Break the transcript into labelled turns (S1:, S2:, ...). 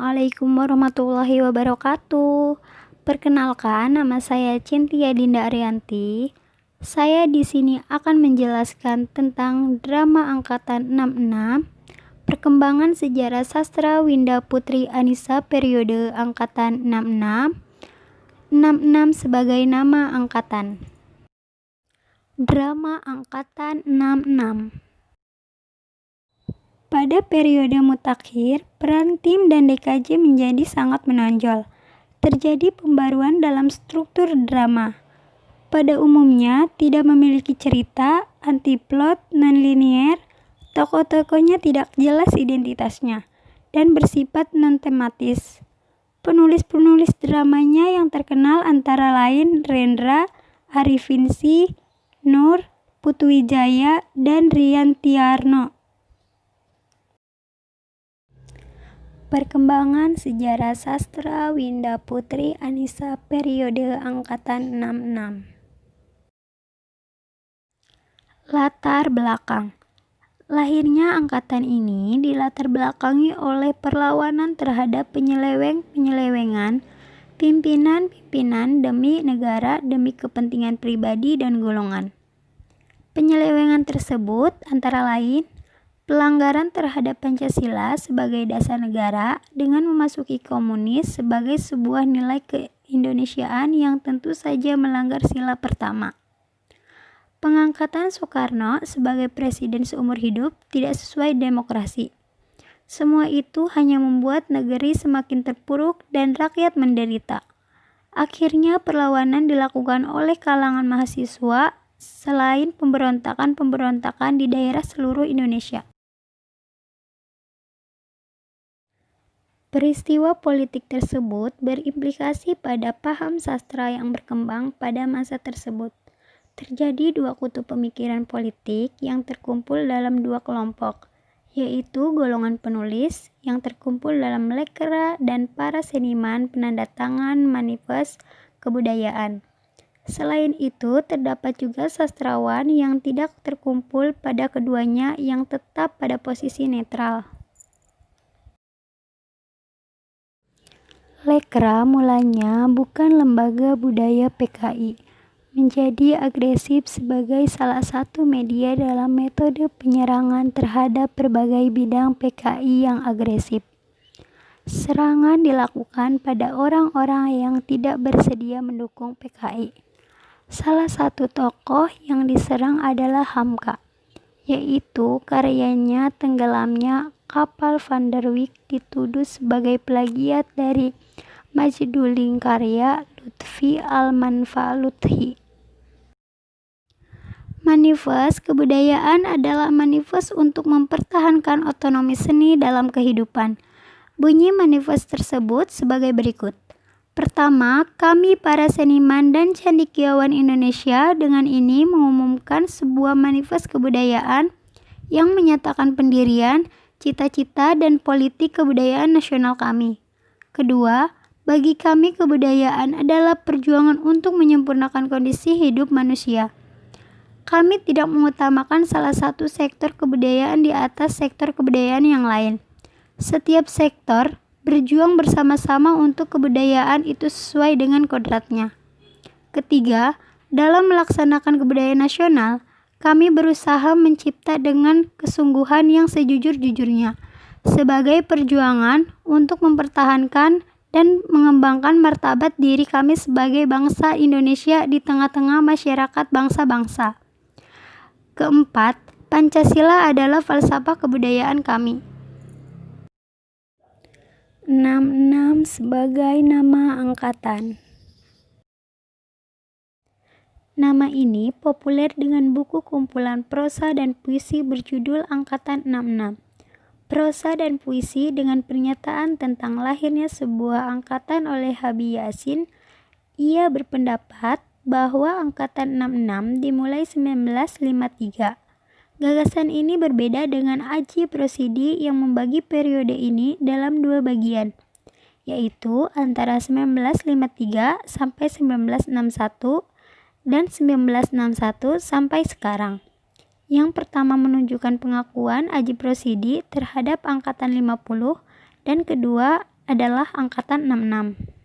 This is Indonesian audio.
S1: Assalamualaikum warahmatullahi wabarakatuh. Perkenalkan, nama saya Cynthia Dinda Arianti. Saya di sini akan menjelaskan tentang drama angkatan 66, perkembangan sejarah sastra Winda Putri Anissa periode angkatan 66, 66 sebagai nama angkatan. Drama angkatan 66. Pada periode mutakhir, peran tim dan DKJ menjadi sangat menonjol. Terjadi pembaruan dalam struktur drama. Pada umumnya tidak memiliki cerita, anti-plot, non-linear, tokoh-tokohnya tidak jelas identitasnya, dan bersifat non-tematis. Penulis-penulis dramanya yang terkenal antara lain Rendra, Arifinsi, Nur, Putuwijaya, dan Riantiarno. Perkembangan sejarah sastra Winda Putri Anissa periode angkatan 66. Latar belakang. Lahirnya angkatan ini dilatar belakangi oleh perlawanan terhadap penyelewengan pimpinan-pimpinan demi negara demi kepentingan pribadi dan golongan. Penyelewengan tersebut antara lain pelanggaran terhadap Pancasila sebagai dasar negara dengan memasuki komunis sebagai sebuah nilai keindonesiaan yang tentu saja melanggar sila pertama. Pengangkatan Soekarno sebagai presiden seumur hidup tidak sesuai demokrasi. Semua itu hanya membuat negeri semakin terpuruk dan rakyat menderita. Akhirnya perlawanan dilakukan oleh kalangan mahasiswa selain pemberontakan-pemberontakan di daerah seluruh Indonesia. Peristiwa politik tersebut berimplikasi pada paham sastra yang berkembang pada masa tersebut. Terjadi dua kutub pemikiran politik yang terkumpul dalam dua kelompok, yaitu golongan penulis yang terkumpul dalam lekra dan para seniman penandatangan manifest kebudayaan. Selain itu, terdapat juga sastrawan yang tidak terkumpul pada keduanya yang tetap pada posisi netral. Lekra mulanya bukan lembaga budaya PKI, menjadi agresif sebagai salah satu media dalam metode penyerangan terhadap berbagai bidang PKI yang agresif. Serangan dilakukan pada orang-orang yang tidak bersedia mendukung PKI. Salah satu tokoh yang diserang adalah Hamka, yaitu karyanya tenggelamnya kapal Van der Wijk dituduh sebagai plagiat dari Majduling karya Lutfi Al-Manfaluthi. Manifest kebudayaan adalah manifest untuk mempertahankan otonomi seni dalam kehidupan. Bunyi manifest tersebut sebagai berikut. Pertama, kami para seniman dan cendekiawan Indonesia dengan ini mengumumkan sebuah manifest kebudayaan yang menyatakan pendirian, cita-cita, dan politik kebudayaan nasional kami. Kedua, bagi kami kebudayaan adalah perjuangan untuk menyempurnakan kondisi hidup manusia. Kami tidak mengutamakan salah satu sektor kebudayaan di atas sektor kebudayaan yang lain. Setiap sektor berjuang bersama-sama untuk kebudayaan itu sesuai dengan kodratnya. Ketiga, dalam melaksanakan kebudayaan nasional, kami berusaha mencipta dengan kesungguhan yang sejujur-jujurnya sebagai perjuangan untuk mempertahankan dan mengembangkan martabat diri kami sebagai bangsa Indonesia di tengah-tengah masyarakat bangsa-bangsa. Keempat, Pancasila adalah falsafah kebudayaan kami. 66 sebagai nama angkatan. Nama ini populer dengan buku kumpulan prosa dan puisi berjudul Angkatan 66. Prosa dan puisi dengan pernyataan tentang lahirnya sebuah angkatan oleh Habib Yasin. Ia berpendapat bahwa Angkatan 66 dimulai 1953. Gagasan ini berbeda dengan Aji Prosidi yang membagi periode ini dalam dua bagian, yaitu antara 1953 sampai 1961 dan 1961 sampai sekarang. Yang pertama menunjukkan pengakuan Aji Prosidi terhadap Angkatan 50 dan kedua adalah angkatan 66.